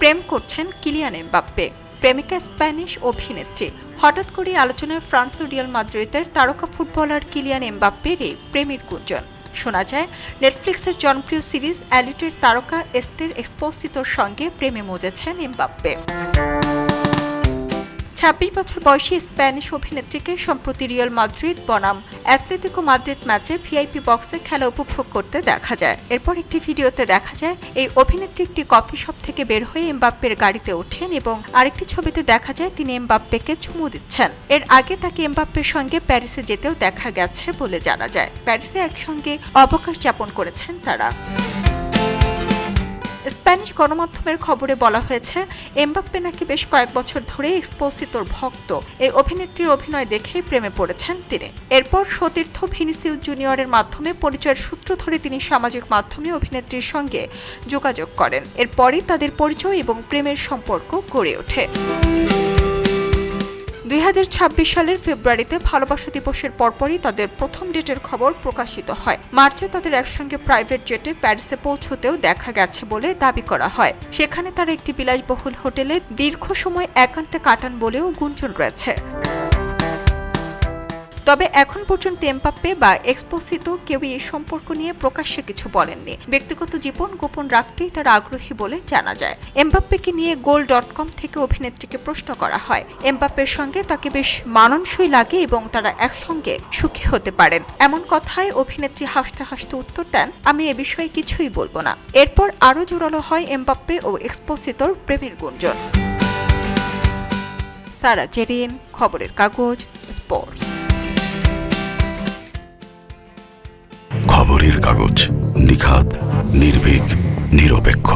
প্রেম করছেন Kylian Mbappe. প্রেমিকা Spanish অভিনেত্রী। হঠাৎ করে আলোচনায় ফ্রান্স ও রিয়াল মাদ্রিদের তারকা ফুটবলার কিলিয়ান এমবাপ্পের এই প্রেমের গুঞ্জন। শোনা যায় নেটফ্লিক্সের জনপ্রিয় সিরিজ অ্যালিটের তারকা এস্তের এক্সপোসিতোর সঙ্গে প্রেমে মজেছেন এমবাপ্পে। ২৬ বছর বয়সী স্প্যানিশ অভিনেত্রীকে সম্প্রতি রিয়াল মাদ্রিদ বনাম অ্যাটলেটিকো মাদ্রিদ ম্যাচে ভিআইপি বক্সে খেলা উপভোগ করতে দেখা যায়। এরপর একটি ভিডিওতে দেখা যায় এই অভিনেত্রী একটি কফি শপ থেকে বের হয়ে এমবাপ্পের গাড়িতে ওঠেন এবং আরেকটি ছবিতে দেখা যায় তিনি এমবাপ্পেকে চুমু দিচ্ছেন। এর আগে তাকে এমবাপ্পের সঙ্গে প্যারিসে যেতেও দেখা গেছে বলে জানা যায়। প্যারিসে একসঙ্গে অবকাশ যাপন করেছেন তারা। স্প্যানিশ গণমাধ্যমের খবরে বলা হয়েছে এমবাপ্পে নাকি বেশ কয়েক বছর ধরে এক্সপোসিতোর ভক্ত। এই অভিনেত্রীর অভিনয় দেখে প্রেমে পড়েছেন তিনি। এরপর সতীর্থ ভিনিসিউস জুনিয়রের মাধ্যমে পরিচয়ের সূত্র ধরে তিনি সামাজিক মাধ্যমে অভিনেত্রীর সঙ্গে যোগাযোগ করেন। এরপরই তাদের পরিচয় এবং প্রেমের সম্পর্ক গড়ে ওঠে। ২০২৬ সালের ফেব্রুয়ারিতে ভালোবাসা দিবসের পরপরই তাদের প্রথম ডেটের খবর প্রকাশিত হয়। মার্চে তাদের একসঙ্গে প্রাইভেট জেটে প্যারিসে পৌঁছতেও দেখা গেছে বলে দাবি করা হয়। সেখানে তারা একটি বিলাসবহুল হোটেলে দীর্ঘ সময় একান্তে কাটান বলেও গুঞ্জন রয়েছে। তবে এখন পর্যন্ত এমবাপ্পে বা এক্সপোসিতো কেউই এই সম্পর্ক নিয়ে প্রকাশ্যে কিছু বলেননি। ব্যক্তিগত জীবন গোপন রাখতেই তারা আগ্রহী বলে জানা যায়। এমবাপ্পেকে নিয়ে গোল.কম থেকে অভিনেত্রীকে প্রশ্ন করা হয়। এমবাপ্পের সঙ্গে তাকে বেশ মানানসই লাগে এবং তারা একসঙ্গে সুখী হতে পারেন। এমন কথায় অভিনেত্রী হাসতে হাসতে উত্তর দেন, আমি এ বিষয়ে কিছুই বলবো না। এরপর আরও জোরালো হয় এমবাপ্পে ও এক্সপোসিতোর প্রেমের গুঞ্জন। সারা জেরিন, খবরের কাগজ, স্পোর্টস। খবরের কাগজ, নিখাত, নির্ভীক, নিরপেক্ষ।